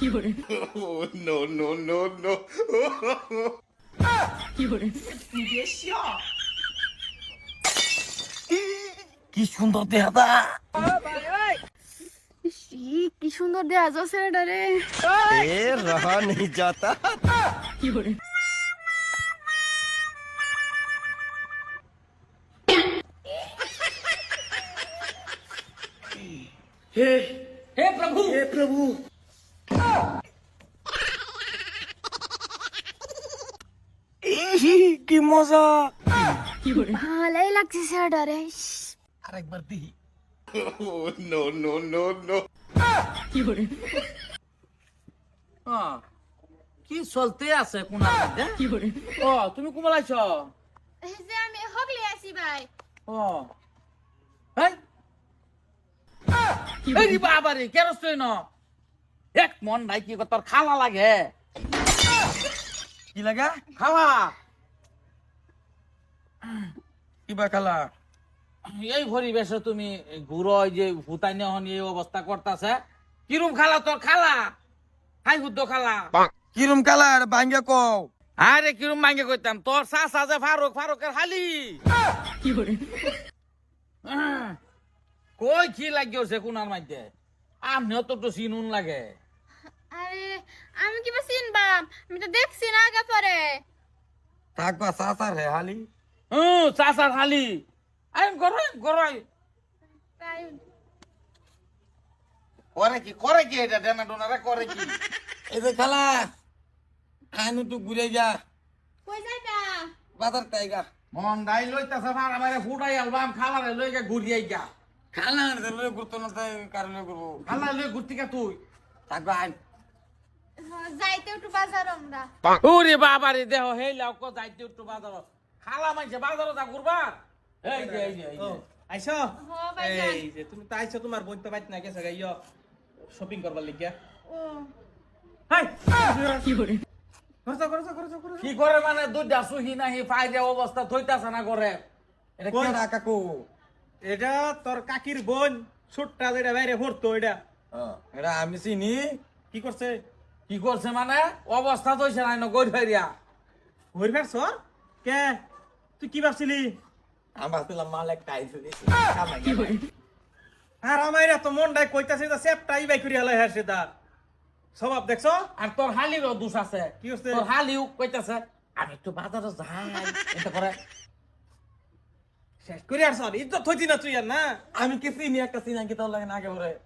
Oh, no, no, no, no. কি সুন্দর দেহাদা। কি সুন্দর দেয়া যাচ্ছে ছেলেটারে। এ রহা নেই যাতা। हे प्रभु হে প্রভু। কি মজা। ভালোই লাগছে ছেলেটারে। আরেকবার দেখি। Oh, no, no, no, no. কি চলতে আছে কোনার মধ্যে ও তুমি কোমল আইছ এই যে আমি হগলি আছি ভাই। ও এই এই বাবা রে কেরস তুই ন এক মন নাই কি তোর খালা লাগে কি লাগা? খালা কিবা খালা? এই পরিবেশে তুমি ঘুরো যে ভুতাই নহন এই অবস্থা করতেছে কিরম খালা তোর খালা হাই হুদ্দ খালা কিরম কালার ভাঙ্গা কও। আরে কিরম মাঙ্গে কইতাম তোর চাচা যে ফারুকের হালি কই কি লাগিয়েছে কোনার মধ্যে আমনেও তো একটু চিনুন লাগে আরে আমি কিবা চিনবাম, আমি তো দেখছি না আগে পরে। থাকবা সাসার হে হালি। চাচার হালি আইম গড়াই তাই করে কি এটা ডেনা ডোনারে করে কি এই যে খালা আইনু তো ঘুরে যা কই যাইতা? বাজার তাইগা। মন দাই লইতাছে ভার আমারে ফুটাই আলবাম খালারে লইগা ঘুরিয়াই গা খালা দিলে গুরুত্ব না তাই কারণে করবো। খালা লই ঘুরতিকা তুই থাকবা আইন। যাইতে একটু বাজার আমরা। ওরে বাবা রে দেহ হেই লাও কো যাইতে একটু বাজার খালা মাইছে বাজারও যা ঘুরবার এই যে আইছো হ ভাইজান। এই যে তুমি তো আইছো তোমার বোন তো বাইত না গেছে গাইও শপিং করবার লাগিয়া ও হাই করছো কি করে মানে দুইটা সুহি নাহি ফাইদে অবস্থা থইতাছে না করে এটা কই? কেডা কাকু? এটা তোর কাকির বোন ছোটটা যেটা বাইরে পড়তো এটা এটা আমি চিনি। কি করছে কি করছে মানে অবস্থা থইছে না গই ফেরিয়া হরি ফেরছ কে তুই কি ভাবছিলি আমি ভাবছিলাম মাল একটা আইসে দিছি। আর আমার তো মনটাই কইতাছে যে সেপটাই বাই করি হালাই হাসে তার স্বভাব দেখছো আর তোর হালিরও দোষ আছে কি হচ্ছে? তোর হালিও কইতাছে আমি একটু বাজারে যাই এটা করে শেষ করি আর সর ইজ্জত হইতি না তুই আর না আমি কি চিনি একটা চিনাকি তোর লাগে না আগে পরে।